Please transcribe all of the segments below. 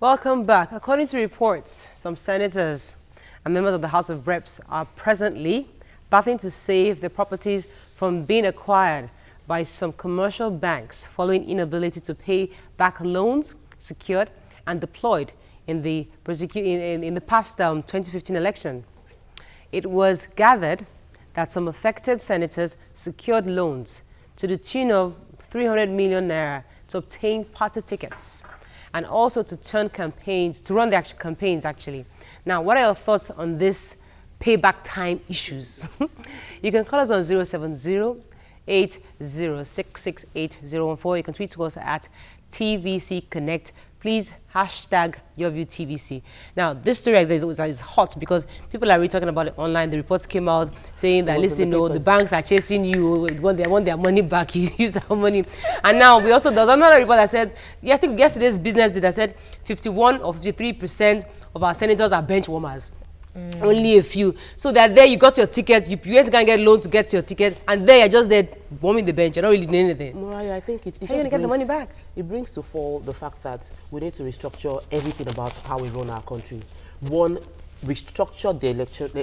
Welcome back. According to reports, some senators and members of the House of Reps are presently battling to save their properties from being acquired by some commercial banks following inability to pay back loans secured and deployed in the past 2015 election. It was gathered that some affected senators secured loans to the tune of 300 million naira to obtain party tickets and also to run the actual campaigns actually. Now, what are your thoughts on this payback time issues? You can call us on 070-80668014. You can tweet to us at TVC Connect. Please hashtag YourViewTVC. Now, this story is hot because people are really talking about it online. The reports came out saying that, listen, no, the banks are chasing you. They want their money back. You use that money. And now, there was another report that said, I think yesterday's business did that said 51 or 53% of our senators are bench warmers. Only a few. So that there you got your ticket, you went to go and get loan to get your ticket, and there you're just there warming the bench. You're not really doing anything. Mariah, I think it how are you going to get the money back? It brings to fall the fact that we need to restructure everything about how we run our country. One, restructure the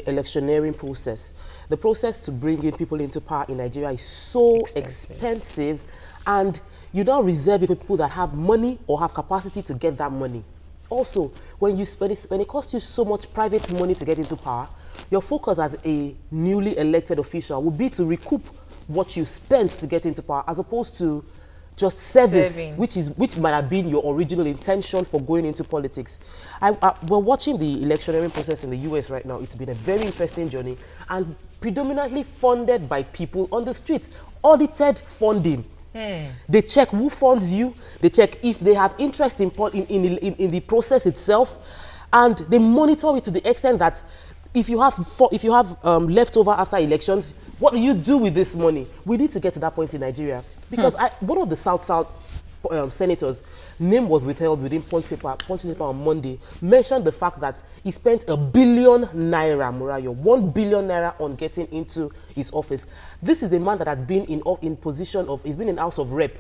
electioneering process. The process to bring in people into power in Nigeria is so expensive, and you don't reserve it for people that have money or have capacity to get that money. Also, when it costs you so much private money to get into power, your focus as a newly elected official would be to recoup what you spent to get into power, as opposed to just service, which might have been your original intention for going into politics. We're watching the electioneering process in the US right now. It's been a very interesting journey and predominantly funded by people on the street, audited funding. They check who funds you, they check if they have interest in the process itself, and they monitor it to the extent that if you have leftover after elections, what do you do with this money? We need to get to that point in Nigeria, because one of the South senators, name was withheld within Punch paper on Monday, mentioned the fact that he spent $1 billion naira, Murayo, 1 billion naira on getting into his office. This is a man that had been in position of, he's been in House of Rep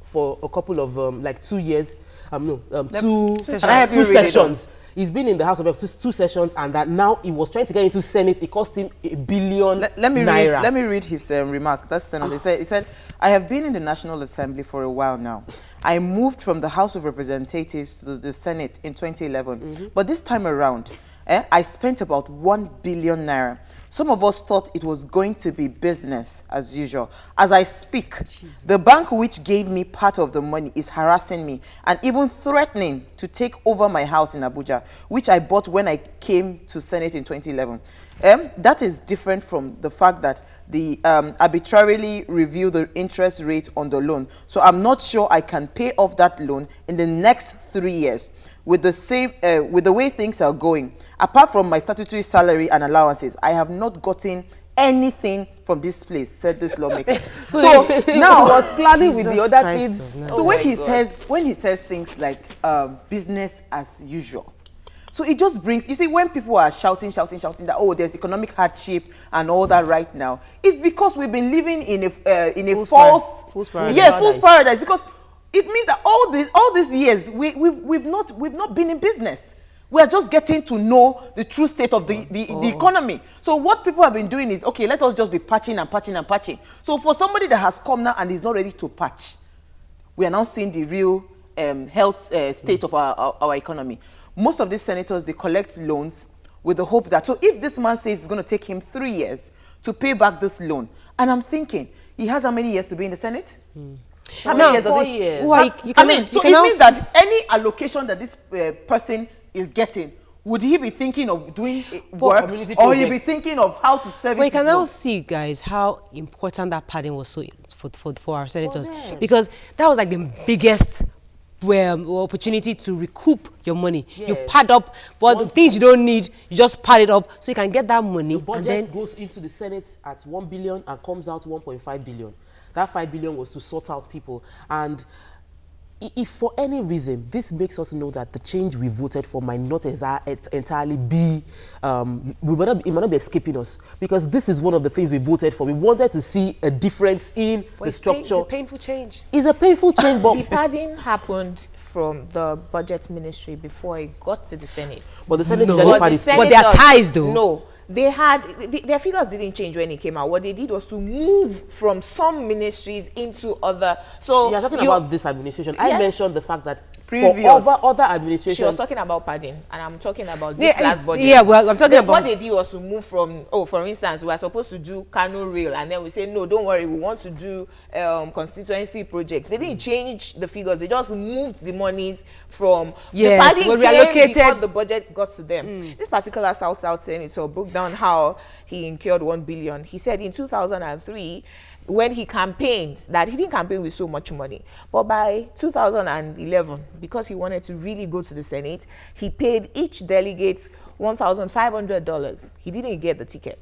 for a couple of 2 years. Two sessions. He's been in the House of Rep 2 sessions, and that now he was trying to get into Senate. It cost him $1 billion naira. Let me read his remark. That's he said, I have been in the National Assembly for a while now. I moved from the House of Representatives to the Senate in 2011. But this time around, I spent about 1 billion naira. Some of us thought it was going to be business as usual. As I speak, the bank which gave me part of the money is harassing me and even threatening to take over my house in Abuja, which I bought when I came to Senate in 2011. That is different from the fact that they arbitrarily review the interest rate on the loan. So I'm not sure I can pay off that loan in the next 3 years. With the way things are going, apart from my statutory salary and allowances, I have not gotten anything from this place, said this lawmaker. So now I was planning with the other kids. So when he says things like business as usual, so it just brings, you see, when people are shouting that, oh, there's economic hardship and all that right now, it's because we've been living in a false paradise. Because it means that all these years we've not been in business. We are just getting to know the true state of the economy. So what people have been doing is, okay, let us just be patching and patching and patching. So for somebody that has come now and is not ready to patch, we are now seeing the real health state of our economy. Most of these senators, they collect loans with the hope that, so if this man says it's going to take him 3 years to pay back this loan, and I'm thinking, he has how many years to be in the Senate? How many years? 4 years. So it means that any allocation that this person is getting, would he be thinking of doing work, or he be thinking of how to service? Well, you can now see, guys, how important that padding was for our senators, because that was like the biggest opportunity to recoup your money. You pad up the things you don't need, you just pad it up so you can get that money. The budget and then goes into the Senate at 1 billion and comes out 1.5 billion. That 5 billion was to sort out people. And if for any reason this makes us know that the change we voted for might not entirely be, it might not be escaping us, because this is one of the things we voted for. We wanted to see a difference in the structure. It's a painful change. It's a painful change, but the padding happened from the budget ministry before it got to the Senate. But the Senate is But party. But they are ties, though. No, they had their figures didn't change when it came out. What they did was to move from some ministries into other. So you're talking about this administration. Yeah. I mentioned the fact that Previous. for other she administrations, was talking about padding, and I'm talking about this last budget. Yeah, well, I'm talking Then about what they did was to move from. Oh, for instance, we are supposed to do Kano Rail, and then we say no, don't worry, we want to do constituency projects. They didn't change the figures; they just moved the monies from Yes, the were padding reallocated. before the budget got to them. This particular South senator broke down how he incurred 1 billion. He said in 2003. When he campaigned, that he didn't campaign with so much money, but by 2011, because he wanted to really go to the Senate, he paid each delegate $1,500. He didn't get the ticket.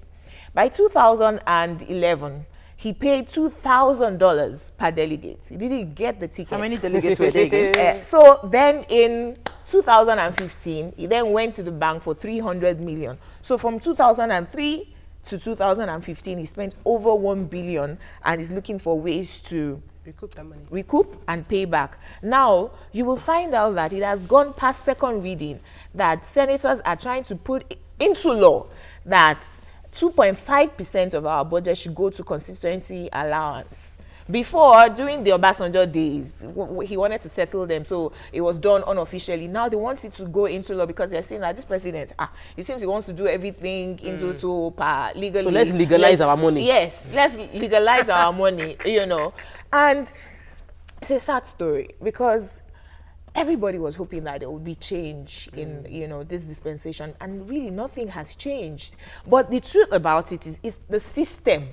By 2011, he paid $2,000 per delegate. He didn't get the ticket. How many delegates were there again? So then in 2015, he then went to the bank for 300 million. So from 2003 to 2015, he spent over 1 billion and is looking for ways to recoup that money. Recoup and pay back. Now, you will find out that it has gone past second reading that senators are trying to put into law that 2.5% of our budget should go to constituency allowance. Before, during the Obasanjo days, he wanted to settle them, so it was done unofficially. Now they want it to go into law because they're saying that this president, it seems he wants to do everything into legally. So let's legalize our money. Yes, let's legalize our money, you know. And it's a sad story because everybody was hoping that there would be change in, you know, this dispensation, and really nothing has changed. But the truth about it is the system.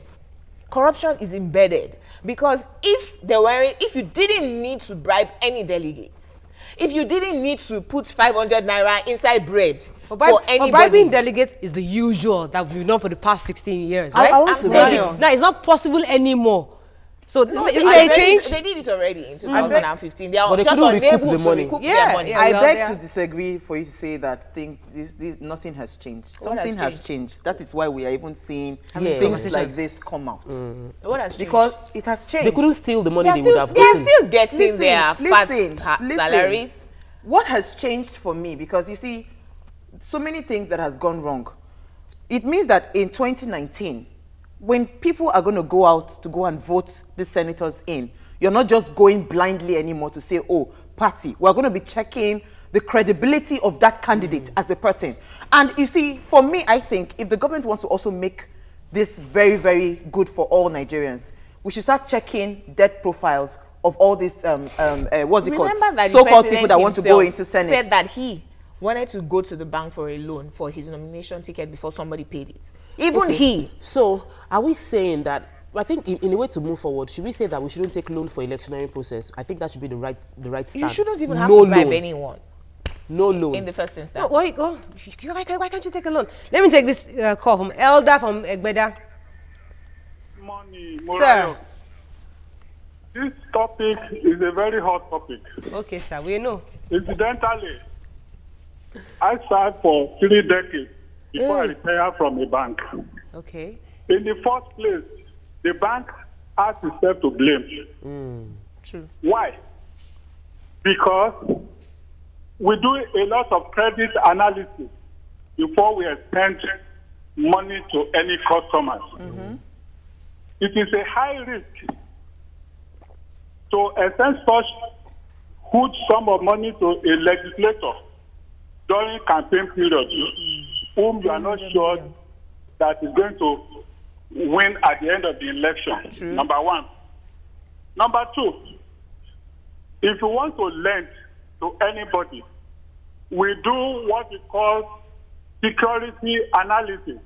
Corruption is embedded, because if you didn't need to bribe any delegates, if you didn't need to put 500 naira inside bread for anybody, bribing delegates is the usual that we've known for the past 16 years, right? I want to now it's not possible anymore. So isn't there a change? They did it already in 2015. They are But they just couldn't recoup unable the to money. recoup Yeah, their money. yeah. I well, beg they to are- disagree for you to say that nothing has changed. What has Something has changed. That is why we are even seeing Having things like conversations. this come out. What has changed? Because it has changed. they couldn't steal the money They're they would have still gotten. getting Listen, their listen, fat listen. salaries. What has changed for me, because you see, so many things that has gone wrong. It means that in 2019, when people are going to go out to go and vote the senators in, you're not just going blindly anymore to say, oh, party. We're going to be checking the credibility of that candidate as a person. And you see, for me, I think if the government wants to also make this very, very good for all Nigerians, we should start checking debt profiles of all these, what's it called? Remember that the So-called president people that want to go into himself Senate. said that he wanted to go to the bank for a loan for his nomination ticket before somebody paid it. Even Okay. he. So are we saying that, I think in a way to move forward, should we say that we shouldn't take loan for electioneering process? I think that should be the right stand. You shouldn't even have No to bribe loan. anyone No loan. in the first instance. No, why can't you take a loan? Let me take this call from Elder from Egbeda. Morning, Sir. Morayo. This topic is a very hot topic. Okay, sir, we know. Incidentally, I served for 3 decades before I retired from a bank. Okay. In the first place, the bank has itself to blame. True. Why? Because we do a lot of credit analysis before we extend money to any customers. It is a high risk to extend such huge sum of money to a legislator during campaign period, whom you are not sure that is going to win at the end of the election. Number one. Number two, if you want to lend to anybody, we do what we call security analysis.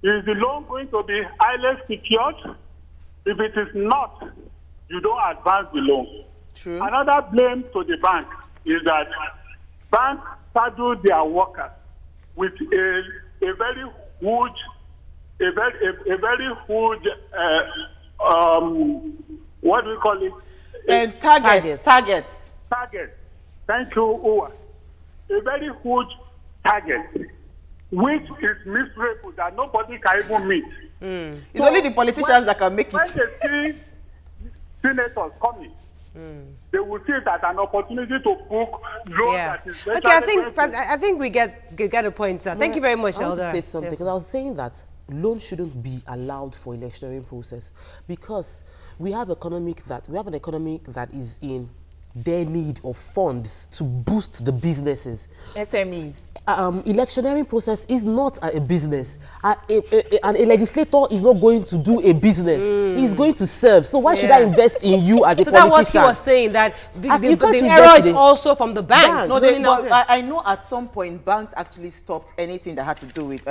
Is the loan going to be highly secured? If it is not, you don't advance the loan. True. Another blame to the bank is that banks saddle their workers with a very huge, what do we call it? Targets. Target. Thank you, Uwa. A very huge target, which is miserable that nobody can even meet. It's only the politicians that can make When it. they see senators coming, they will see it as an opportunity to book loans Yeah. that is Okay, better. I think we get the point, sir. Thank you very much, I want to Elder. state something, Yes. because I was saying that loans shouldn't be allowed for electioneering process, because we have an economy that is in their need of funds to boost the businesses. SMEs. Electioneering process is not a business. A legislator is not going to do a business. He's going to serve. So why should I invest in you as a So politician? that's what he was saying, that the You can't error invest is in it. also from the banks. No, Doing but nothing. I know at some point banks actually stopped anything that had to do with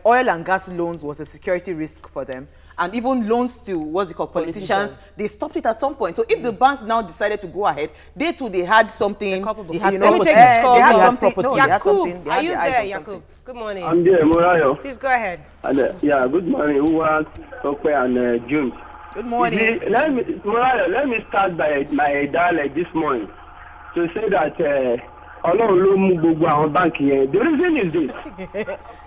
oil and gas loans was a security risk for them. And even loans to, what's it called, politicians, they stopped it at some point. So if the bank now decided to go ahead, they too, they had something, culpable. you Let know, me take this call. they had They had something, property. no, they had something, Yakub, they are had you their eyes there, on Yakub? something. Good morning. I'm there, Morayo. Please go ahead. And, yeah, good morning, Uwa, Tokwe, and June. Good morning. You see, Morayo, let me start by my dialogue this morning to say that Ọlọ́run ló mú gbogbo àwọn báńkì yẹn. The reason is this.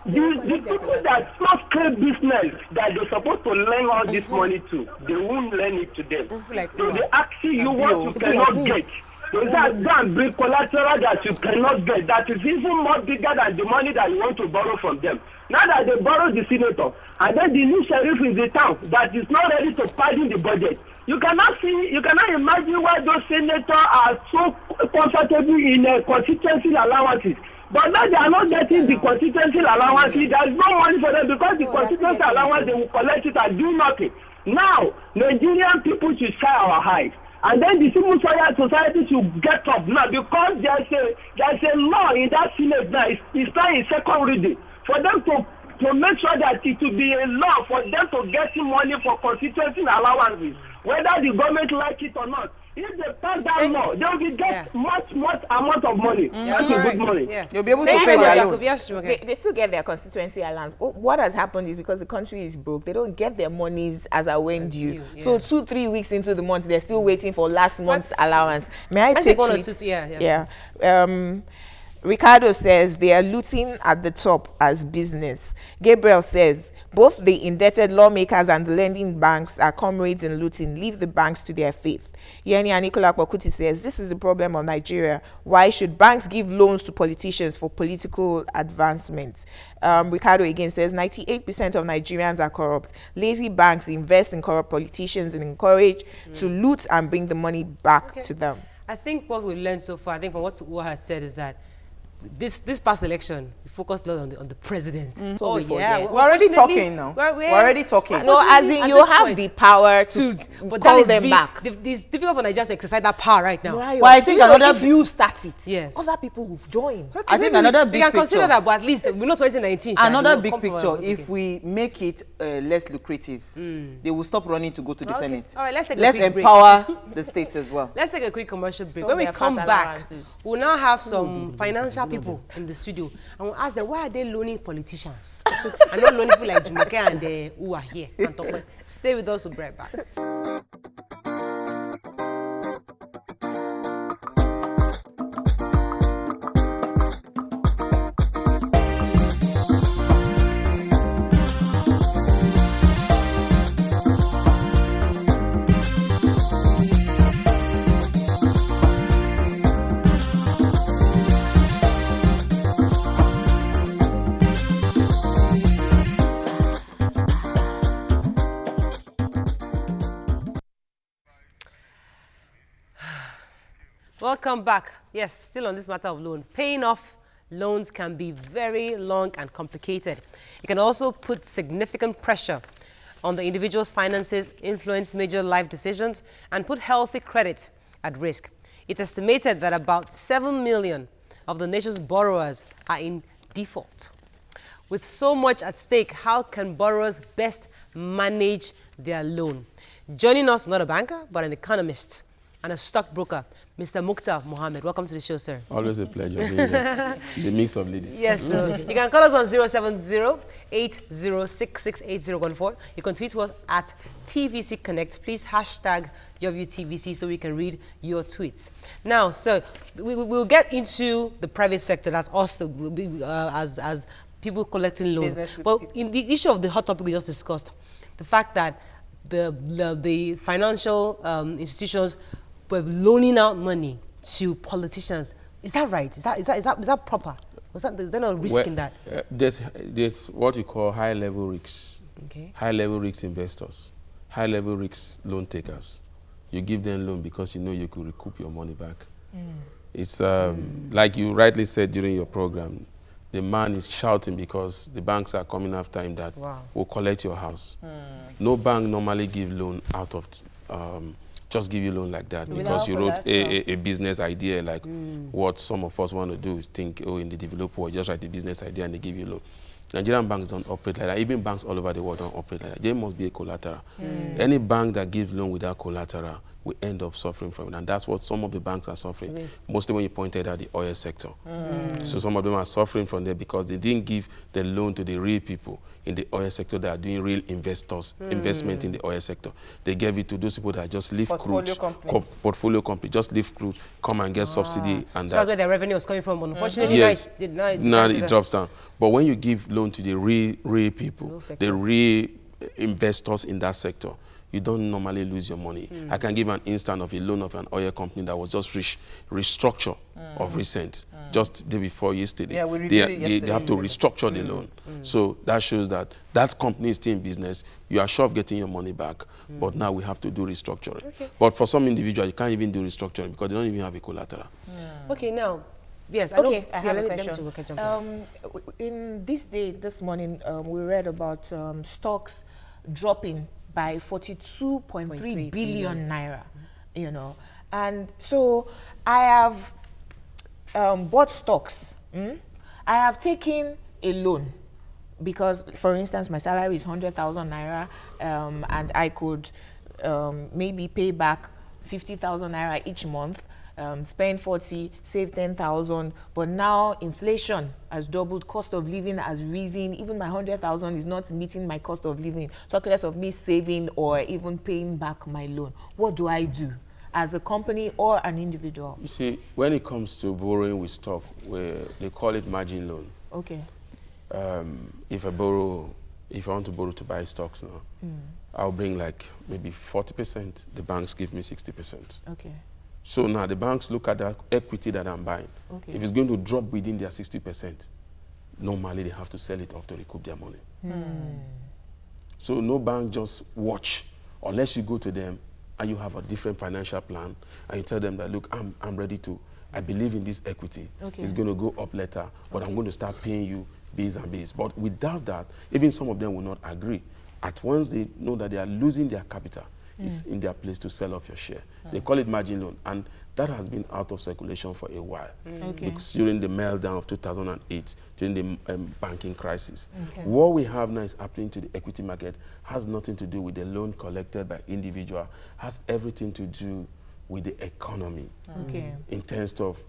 The people that first create business that they're supposed to lend all this money to, they won't lend it to them. Like So who? they asking you what you cannot get. They say go and bring collateral that you cannot get. That is even more bigger than the money that you want to borrow from them. Now that they borrow the senator, and then the new sheriff in the town that is not ready to pardon the budget. You cannot imagine why those senators are so comfortable in constituency allowances. But now they are not getting the constituency allowance. There is no money for them because the constituency allowance, they will collect it and do nothing. Now, Nigerian people should shine our eyes. And then the civil society should get up now because there's a law in that Senate now. It's not in second reading for them to make sure that it will be a law for them to get money for constituency allowances, whether the government like it or not. If they pass that law, they will get much amount of money. That's a good money. Yeah. They'll be able to Thank pay you, their Yakub. loan. Yes, Jumoke. They still get their constituency allowance. What has happened is because the country is broke, they don't get their monies as a when due. Yeah. So 2-3 weeks into the month, they're still waiting for last month's allowance. May I Let's take take one or it? two. Yeah. Ricardo says they are looting at the top as business. Gabriel says both the indebted lawmakers and the lending banks are comrades in looting. Leave the banks to their fate. Yeni Anikola Kwakuti says this is the problem of Nigeria. Why should banks give loans to politicians for political advancement? Ricardo again says 98% of Nigerians are corrupt. Lazy banks invest in corrupt politicians and encourage to loot and bring the money back to them. I think what we've learned so far, I think from what Uwa has said, is that this past election, we focused a lot on the president. So we forget. We're already unfortunately, talking now. We're already talking. No, as in At you this have point, the power to but call that is them back. It's difficult for Nigerians to exercise that power right now. Mariah, Well, I think you know, another if you start it, Yes. other people will join. Okay, I think maybe another we big can consider picture. that, but at least we know 2019. Sha, they Another will big come for picture, us if again. we make it less lucrative, they will stop running to go to the Okay. Senate. All right, let's take a quick break. empower the states as well. Let's take a quick commercial break. Stop When we their come fat back, allowances. we'll now have some financial people in the studio, and we'll ask them, why are they loaning politicians and not loaning people like Jumoke and who are here? And Tokwe. Stay with us, we'll be right back. Welcome back. Yes, still on this matter of loan. Paying off loans can be very long and complicated. It can also put significant pressure on the individual's finances, influence major life decisions, and put healthy credit at risk. It's estimated that about 7 million of the nation's borrowers are in default. With so much at stake, how can borrowers best manage their loan? Joining us, not a banker, but an economist and a stockbroker, Mr. Mukhtar Mohammed. Welcome to the show, sir. Always a pleasure being here. The mix of ladies. Yes, sir. You can call us on 070-8066-8014. You can tweet to us at TVC Connect. Please hashtag WTVC so we can read your tweets. Now, sir, we'll get into the private sector. That's us as people collecting loans. But in the issue of the hot topic we just discussed, the fact that the financial institutions were loaning out money to politicians. Is that right? Is that proper? Is there no risk in that? There's what you call high-level risks. Okay. High-level risk investors, high-level risk loan takers. You give them loan because you know you could recoup your money back. It's like you rightly said during your program, the man is shouting because the banks are coming after him that will collect your house. No bank normally give loan out of, just give you loan like that because you wrote a business idea like what some of us want to do, think, oh, in the developed world, just write the business idea and they give you loan. Nigerian banks don't operate like that. Even banks all over the world don't operate like that. There must be a collateral. Any bank that gives loan without collateral will end up suffering from it. And that's what some of the banks are suffering. Mostly when you pointed out the oil sector. So some of them are suffering from there because they didn't give the loan to the real people in the oil sector that are doing real investment in the oil sector. They gave it to those people that just leave crude. Portfolio company. Just leave crude, come and get subsidy. And so that's where their revenue is coming from. Unfortunately, yes. now it drops down. But when you give loan to the real people, the real investors in that sector, you don't normally lose your money. I can give an instance of a loan of an oil company that was just restructured of recent, just the day before yesterday. Yeah, they have to restructure the loan. So that shows that that company is still in business. You are sure of getting your money back, but now we have to do restructuring. But for some individuals, you can't even do restructuring because they don't even have a collateral. Okay, now, yes, I have a question. In this morning, we read about stocks dropping by 42.3 billion naira, you know. And so I have bought stocks. I have taken a loan because, for instance, my salary is 100,000 naira and I could maybe pay back 50,000 naira each month. Spend 40, save 10,000, but now inflation has doubled, cost of living has risen, even my 100,000 is not meeting my cost of living, talk less of me saving or even paying back my loan. What do I do as a company or an individual? You see, when it comes to borrowing with stock, they call it margin loan. Okay. If I want to borrow to buy stocks now, I'll bring like maybe 40%, the banks give me 60%. Okay. So now the banks look at the equity that I'm buying. Okay. If it's going to drop within their 60%, normally they have to sell it off to recoup their money. So no bank just watch, unless you go to them and you have a different financial plan and you tell them that, look, I'm ready to, I believe in this equity. It's going to go up later, but I'm going to start paying you B's and B's. But without that, even some of them will not agree. At once they know that they are losing their capital, it's in their place to sell off your share. They call it margin loan, and that has been out of circulation for a while. Because during the meltdown of 2008, during the banking crisis. What we have now is happening to the equity market has nothing to do with the loan collected by individual, has everything to do with the economy. In terms of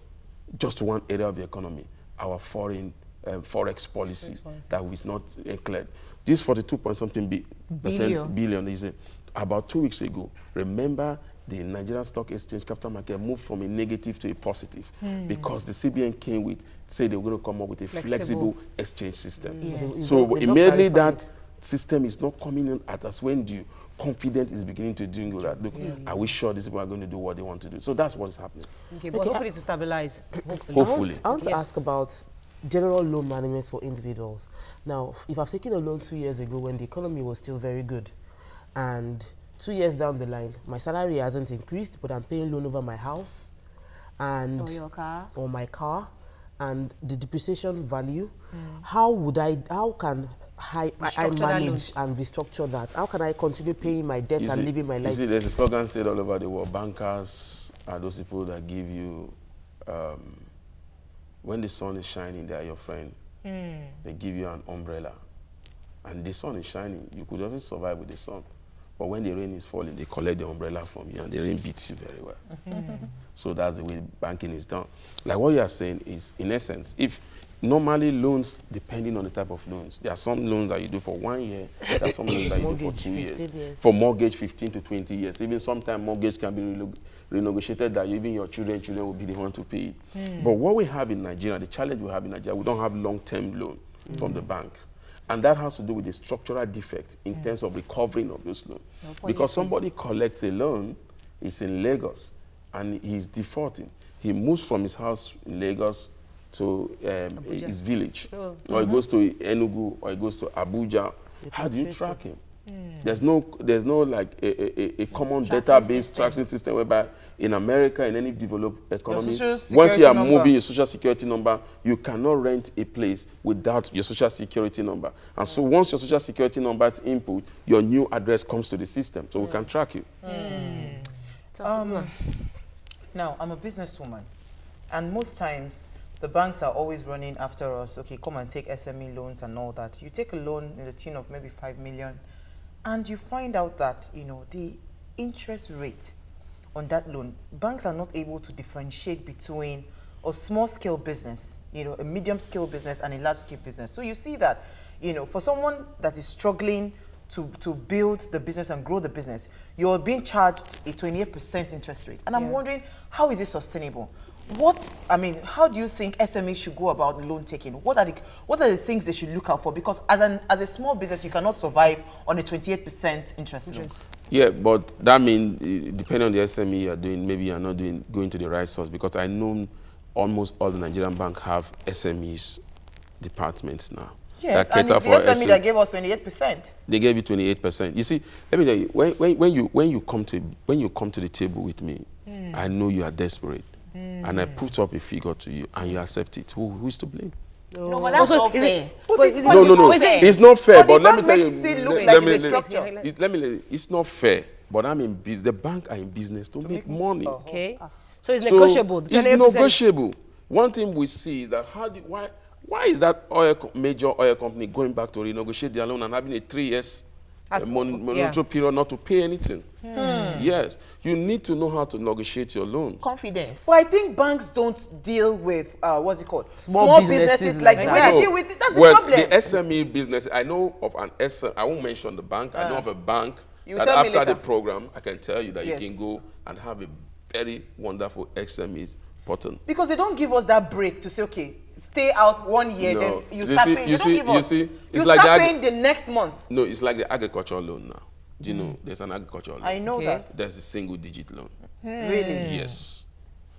just one area of the economy, our foreign forex policy that was not cleared. This 42-point-something billion is about 2 weeks ago. Remember, the Nigerian Stock Exchange capital market moved from a negative to a positive because the CBN came with, say they were going to come up with a flexible exchange system. So immediately that system is not coming in at us when due. Confident is beginning to do that. Look, are we sure these people are going to do what they want to do? So that's what is happening. But hopefully to stabilize. Hopefully. I want to ask about general loan management for individuals. Now, if I've taken a loan 2 years ago when the economy was still very good, and 2 years down the line, my salary hasn't increased, but I'm paying loan over my house and or your car or my car and the depreciation value, how can I manage and restructure that? How can I continue paying my debt and living my life? You see, there's a slogan said all over the world, bankers are those people that give you, when the sun is shining, they are your friend. They give you an umbrella. And the sun is shining, you could always survive with the sun. But when the rain is falling, they collect the umbrella from you and the rain beats you very well. So that's the way banking is done. Like what you are saying is, in essence, if normally loans, depending on the type of loans, there are some loans that you do for 1 year, there are some loans that you do for 2 years. For mortgage, 15 to 20 years. Even sometimes mortgage can be renegotiated that even your children will be the one to pay it. But what we have in Nigeria, the challenge we have in Nigeria, we don't have long-term loan from the bank. And that has to do with the structural defect in terms of recovering of those loans. Because somebody collects a loan, it's in Lagos, and he's defaulting, he moves from his house in Lagos to his village, or he goes to Enugu, or he goes to Abuja. How do you track him? There's no like a common database tracking system whereby in America, in any developed economy, once you are moving your social security number, you cannot rent a place without your social security number. And so once your social security number is input, your new address comes to the system, so we can track you. Now, I'm a businesswoman, and most times the banks are always running after us. Okay, come and take SME loans and all that. You take a loan in the tune of maybe 5 million, and you find out that, you know, the interest rate on that loan, banks are not able to differentiate between a small-scale business, you know, a medium-scale business and a large-scale business. So you see that, you know, for someone that is struggling to build the business and grow the business, you're being charged a 28% interest rate. And I'm wondering, how is it sustainable? How do you think SMEs should go about loan taking? What are the things they should look out for? Because as a small business, you cannot survive on a 28% interest loan. Yeah, but that means, depending on the SME you're doing, maybe you're not going to the right source, because I know almost all the Nigerian banks have SMEs departments now. Yes, and it's the SME that gave us 28%. They gave you 28%. You see, let me tell you, when you come to the table with me, I know you are desperate. And I put up a figure to you, and you accept it. Who is to blame? No, but that's not fair. No. It's not fair. But let me tell you. It's not fair. But I'm in business. The bank are in business to make money. Okay. So it's negotiable. It's negotiable. One thing we see is that why is that major oil company going back to renegotiate their loan and having a 3 years monetary period not to pay anything? Yes, you need to know how to negotiate your loans. Confidence. Well, I think banks don't deal with what's it called? Small businesses like that. I deal with it. That's the problem. The SME business, I know of an SME, I won't mention the bank. I know of a bank that after the program, I can tell you that you can go and have a very wonderful SME button. Because they don't give us that break to say, okay, stay out 1 year, then you start paying. They don't give us. You start paying the next month. No, it's like the agricultural loan now. Do you know there's an agricultural loan? I know that. There's a single-digit loan. Really? Yes.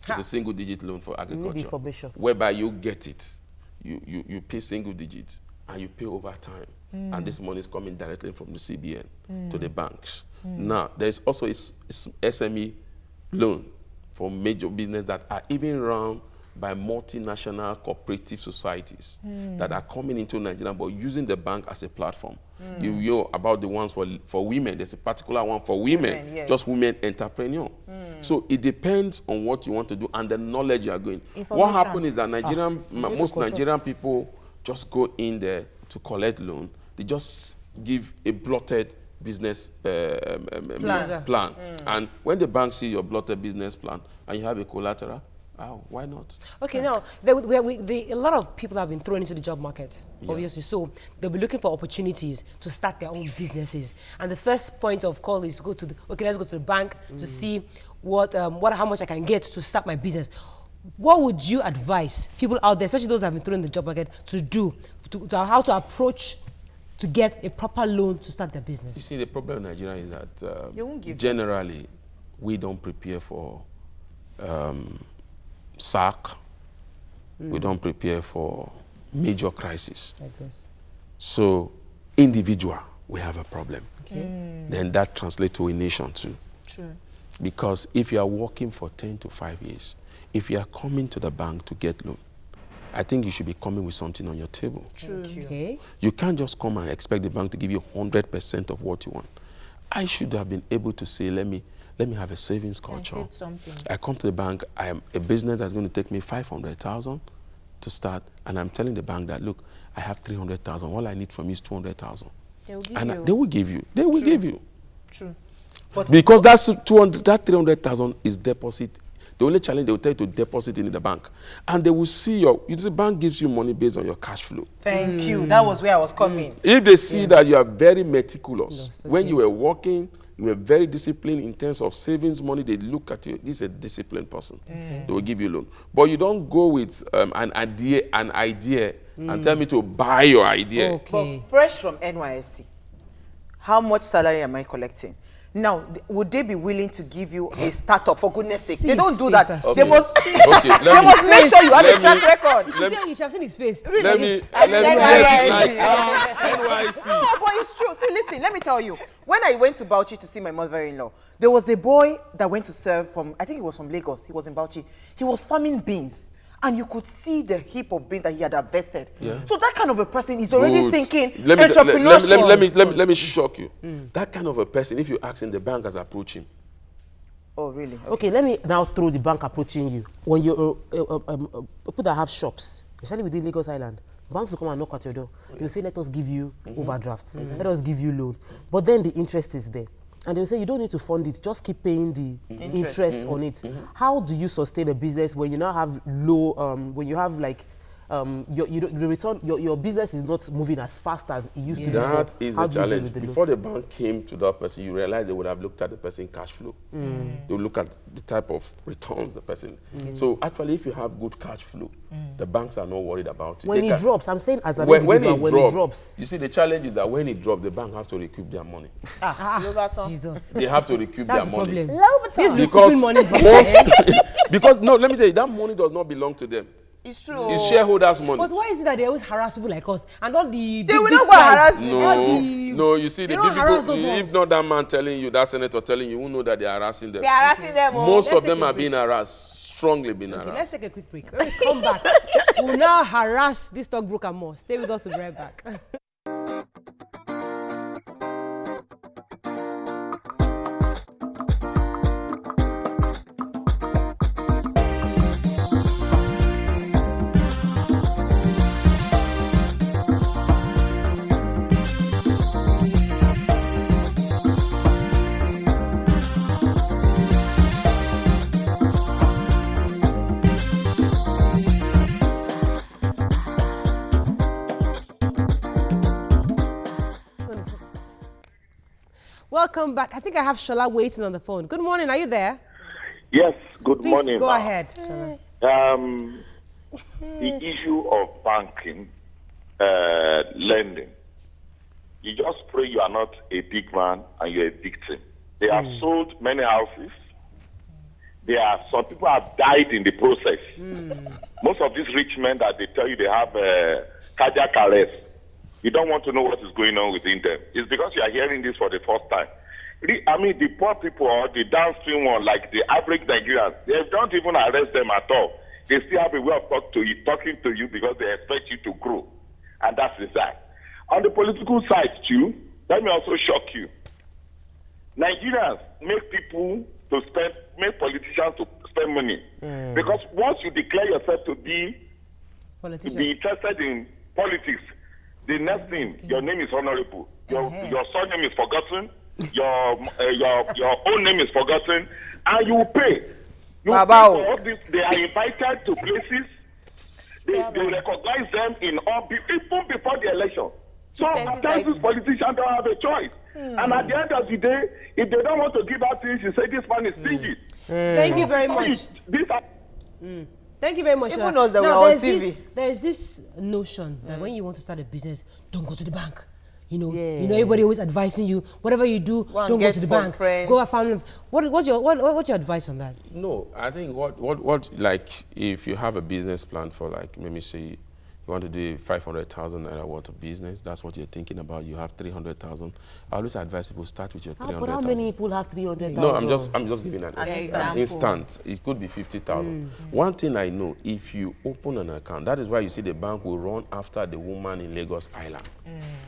It's a single-digit loan for agriculture. Whereby you get it, you pay single digits, and you pay over time. And this money is coming directly from the CBN to the banks. Now, there is also a SME loan for major business that are even run by multinational cooperative societies that are coming into Nigeria but using the bank as a platform. You know about the ones for women. There's a particular one for women, just women entrepreneur. So it depends on what you want to do and the knowledge you are going. What happens is that most Nigerian people just go in there to collect loan. They just give a blotted business plan. And when the bank see your blotted business plan and you have a collateral, why not? Okay, now, a lot of people have been thrown into the job market, obviously, so they'll be looking for opportunities to start their own businesses. And the first point of call is let's go to the bank to see how much I can get to start my business. What would you advise people out there, especially those that have been thrown in the job market, to do, how to approach to get a proper loan to start their business? You see, the problem in Nigeria is that generally we don't prepare for sack. We don't prepare for major crisis. Like this. So, individual, we have a problem. Then that translates to a nation too. True. Because if you are working for 10 to 5 years, if you are coming to the bank to get loan, I think you should be coming with something on your table. True. Okay. You can't just come and expect the bank to give you 100% of what you want. I should have been able to say, let me have a savings culture. I come to the bank, I am a business that's going to take me 500,000 to start, and I'm telling the bank that, look, I have 300,000. All I need from you is 200,000. They will give you. They will give you. True. But because that 300,000 is deposit. The only challenge, they will tell you to deposit in the bank. And they will see the bank gives you money based on your cash flow. Thank you. That was where I was coming. If they see that you are very meticulous, when you were working, you were very disciplined in terms of savings money, they look at you, this is a disciplined person. They will give you a loan. But you don't go with an idea and tell me to buy your idea. But fresh from NYSC, how much salary am I collecting? Now, would they be willing to give you a startup, for goodness sake? See They don't his do face, that. sir. They must, Okay, they must make sure you have a track record. You should have seen his face. Let me NYC. No, but it's true. See, listen, let me tell you. When I went to Bauchi to see my mother-in-law, there was a boy that went to serve from, I think he was from Lagos. He was in Bauchi. He was farming beans. And you could see the heap of beans that he had harvested. Yeah. So that kind of a person is already thinking entrepreneurship. Let me shock you. That kind of a person, if you ask him, the bank has approached him. Oh, really? Okay, let me now throw the bank approaching you. When you people that have shops, especially within Lagos Island, banks will come and knock at your door. They will say, let us give you overdrafts, let us give you loan. But then the interest is there. And they will say, you don't need to fund it, just keep paying the interest on it. How do you sustain a business when you now have low, when you have like, your business is not moving as fast as it used to be? That is a challenge. Before the bank came to that person, you realize they would have looked at the person's cash flow. They would look at the type of returns the person. So actually, if you have good cash flow, the banks are not worried about it. When it drops, I'm saying as an individual, when it drops. You see, the challenge is that when it drops, the bank have to recoup their money. Jesus. They have to recoup That's their money. the problem. He's recouping money back. Because, no, let me tell you, that money does not belong to them. It's true. It's shareholders' money. But why is it that they always harass people like us and all the They will not go harass you. No, you see, the don't harass those people, ones. if not that man telling you, that senator telling you, who know that they are harassing them. They're harassing them. Most Let's of them take a are being harassed, strongly being Okay, harassed. let's take a quick break. When we come back, we'll now harass this stockbroker more. Stay with us, we'll be right back. Welcome back. I think I have Shola waiting on the phone. Good morning. Are you there? Yes, good Please morning. go ahead, Shola. The issue of banking, lending, you just pray you are not a big man and you're a victim. They have sold many houses. Some people have died in the process. Most of these rich men that they tell you they have cardiac arrest, you don't want to know what is going on within them. It's because you are hearing this for the first time. I mean, the poor people or the downstream one, like the average Nigerians, they don't even arrest them at all. They still have a way of talking to you because they expect you to grow. And that's the side. On the political side, too, let me also shock you. Nigerians make politicians to spend money. Because once you declare yourself to be interested in politics, the next thing, your name is honorable. Your surname is forgotten. Your own name is forgotten, and you pay. You pay for all this. They are invited to places. They recognize them even before the election. So sometimes these politicians don't have a choice. And at the end of the day, if they don't want to give out things, you say this man is stingy. Thank you very much. Thank you very much. People knows that we're on TV. There's this notion that when you want to start a business, don't go to the bank. You know, everybody always advising you, whatever you do, don't go to the bank. Friends. Go family. What's your advice on that? No, I think what like if you have a business plan for, like, let me say you want to do 500,000 naira worth of business, that's what you're thinking about. You have 300,000. I always advise people start with your 300,000. But how many people have 300,000? No, I'm just giving an example. Instant. It could be 50,000. One thing I know, if you open an account, that is why you see the bank will run after the woman in Lagos Island,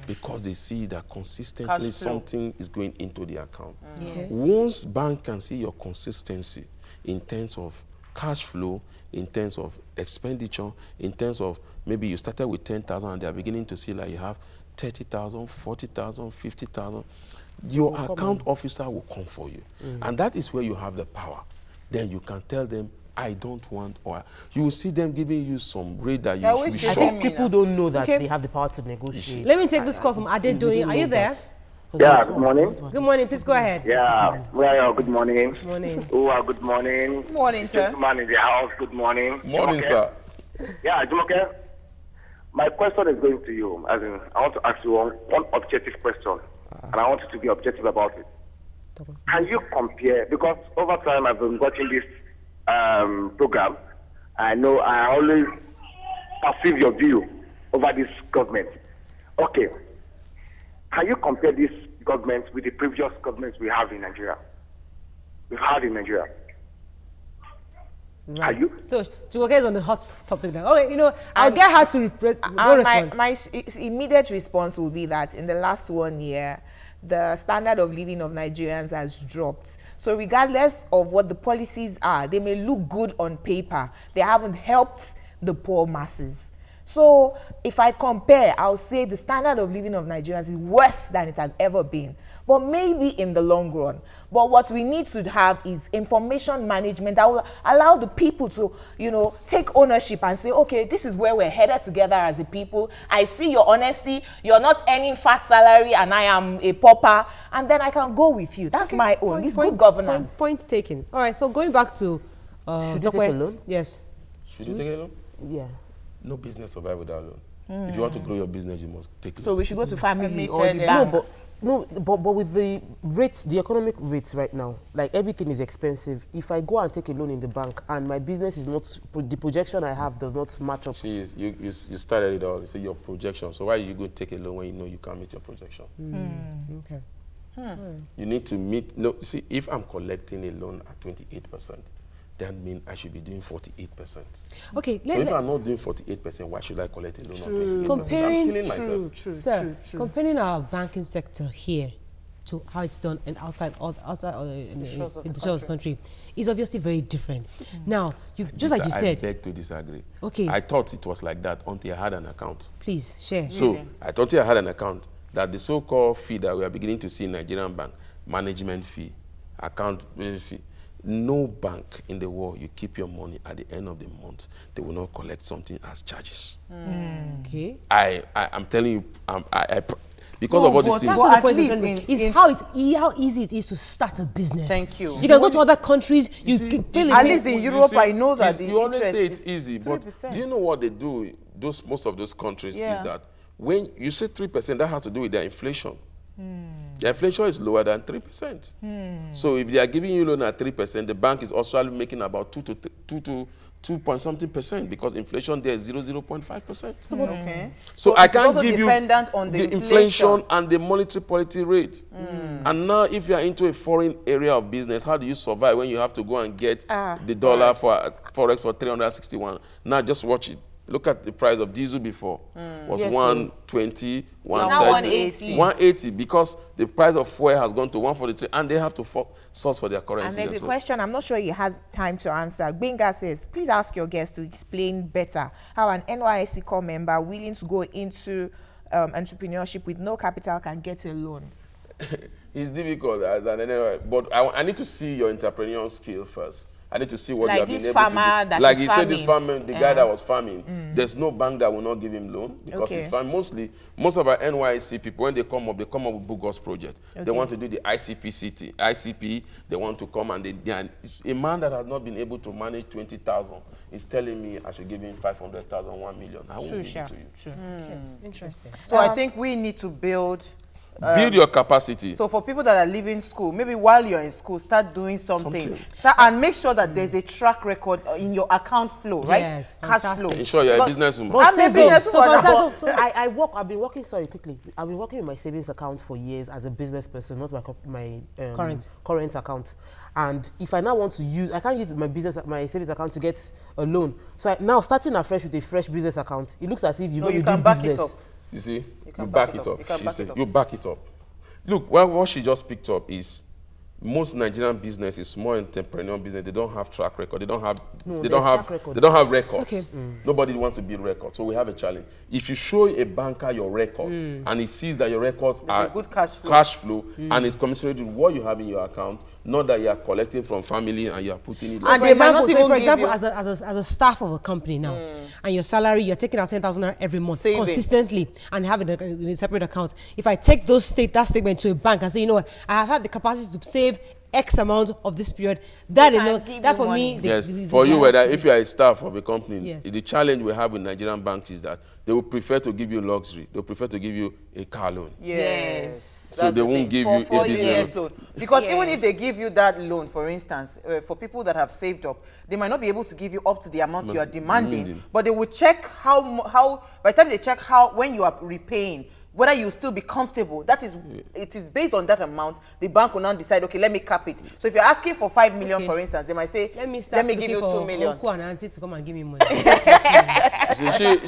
because they see that consistently something is going into the account. Yes. Once bank can see your consistency in terms of cash flow, in terms of expenditure, in terms of maybe you started with 10,000 and they are beginning to see like you have 30,000, 40,000, 50,000, your account officer will come for you. And that is where you have the power. Then you can tell them, I don't want, or you will see them giving you some rate that you should be I shocked. think people don't know that they have the power to negotiate. Let me take this call from Adedoyin. Are you there? Yeah, good morning. Good morning. Please go ahead. Yeah, well, good morning. Good morning. Oh, good morning. Morning, sir. Gentleman in the house, good morning. Morning, sir. Yeah, okay. My question is going to you. As in, I want to ask you one objective question, and I want you to be objective about it. Can you compare? Because over time I've been watching this program. I know I always perceive your view over this government. Okay. Can you compare this government with the previous governments we have in Nigeria? We've had in Nigeria. Right. Are you? So, Jumoke is on the hot topic now. Okay, I'll get her to respond. My immediate response will be that in the last 1 year, the standard of living of Nigerians has dropped. So regardless of what the policies are, they may look good on paper. They haven't helped the poor masses. So if I compare, I'll say the standard of living of Nigerians is worse than it has ever been. But maybe in the long run. But what we need to have is information management that will allow the people to, take ownership and say, okay, this is where we're headed together as a people. I see your honesty. You're not earning fat salary and I am a pauper. And then I can go with you. That's my own. This good governance. Point taken. All right, so going back to... Should you take a loan? Yes. Should you take a loan? Yeah. No business survive without loan. If you want to grow your business, you must take loan. So we should go to family or the bank. But with the rates, the economic rates right now, like everything is expensive. If I go and take a loan in the bank and my business is not, the projection I have does not match up. See, you started it all. You say your projection. So why are you going to take a loan when you know you can't meet your projection? Okay. You need to meet. No, see, if I'm collecting a loan at 28%, that means I should be doing 48%. Okay. So if I'm not doing 48%, why should I collect a loan on 28%? I'm killing myself. Comparing our banking sector here to how it's done and outside in the shores of the country is obviously very different. Now, like you said. I beg to disagree. Okay. I thought it was like that until I had an account. Please share. So I thought I had an account that the so-called fee that we are beginning to see in Nigerian bank, management fee, account fee. No bank in the world, you keep your money at the end of the month, they will not collect something as charges. Okay. I'm telling you, because of all these things. That's not the point. It's how easy it is to start a business. Thank you. You can go to other countries. At least in Europe, I know that you always say it's easy, but do you know what they do? Most of those countries is that when you say 3%, that has to do with their inflation. The inflation is lower than 3%. So if they are giving you loan at 3%, the bank is also making about 2 point something percent because inflation there is 0.5%. Okay. So I can't give you on the inflation and the monetary policy rate. And now if you are into a foreign area of business, how do you survive when you have to go and get the dollar for Forex for 361? Now just watch it. Look at the price of diesel before. Was 120, 130, 180 because the price of fuel has gone to 143 and they have to source for their currency. And there's a question, I'm not sure he has time to answer. Benga says, please ask your guest to explain better how an NYSC core member willing to go into entrepreneurship with no capital can get a loan. It's difficult, but I need to see your entrepreneurial skill first. I need to see what you have been able to do. Like he said, this farmer, the guy that was farming, there's no bank that will not give him loan because he's farming. Most of our NYC people, when they come up with Bugos project. They want to do the ICP, they want to come and a man that has not been able to manage 20,000 is telling me I should give him 500,000, 1 million. I won't give it to you. True. Interesting. So I think we need to build your capacity. So for people that are leaving school, maybe while you're in school, start doing something. And make sure that there's a track record in your account flow, right? Yes, cash fantastic. flow. Ensure you're a businesswoman. I've been working, sorry, quickly. I've been working with my savings account for years as a business person, not my current account. And if I now want to use, I can't use my savings account to get a loan. So now starting afresh with a fresh business account, it looks as if you can back it up. You see, you back it up. You back it up. Look, what she just picked up is most Nigerian businesses, small entrepreneurial business, they don't have track record. They don't have records. Okay. Nobody wants to build records. So we have a challenge. If you show a banker your record and he sees that your records are good cash flow and it's commensurate with what you have in your account, not that you are collecting from family and you are putting it. So for example, as a staff of a company now, and your salary, you're taking out 10,000 every month consistently, and have it in a separate account. If I take that statement to a bank and say, you know what, I have had the capacity to save X amount of this period. That They you can know, give that you for money. me, Yes, they for you, have whether to if be- you are a staff of a company, Yes. the challenge we have with Nigerian banks is that they will prefer to give you luxury. They will prefer to give you a car loan. Yes. So That's they the won't thing. give for you 4 a business years loan. loan. Because even if Yes. they give you that loan, for instance, for people that have saved up, they might not be able to give you up to the amount you are demanding, but they will check how by the time they check when you are repaying, whether you still be comfortable. That is, it is based on that amount. The bank will now decide, okay, let me cap it. So if you're asking for 5 million, Okay. for instance, they might say, Let me start give you 2 million. Uncle and auntie to come and give me money.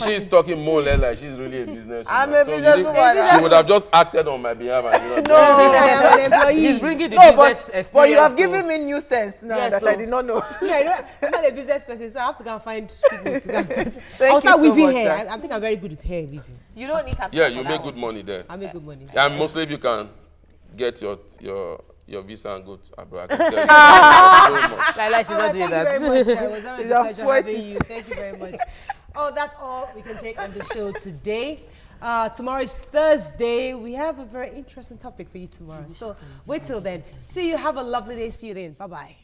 She's talking more like she's really a business. I'm a businesswoman. She would have just acted on my behalf. And No. I am an employee. He's bringing the No, business experience. but you have to- given me new sense now Yes, that so- I did not know. I'm not a business person, so I have to go and find people to go and start. Thank I'll start you so weaving much, hair. sir. I think I'm very good with hair weaving. You don't need capital. Yeah, for you that make one. good money there. I make good money. And mostly if you can get your visa and go to abroad. I can tell you. So much. Like she's All not right, doing thank that. you very much, sir. It was always You a have pleasure sweated. having you. Thank you very much. Oh, that's all we can take on the show today. Tomorrow is Thursday. We have a very interesting topic for you tomorrow. So wait till then. See you. Have a lovely day. See you then. Bye-bye.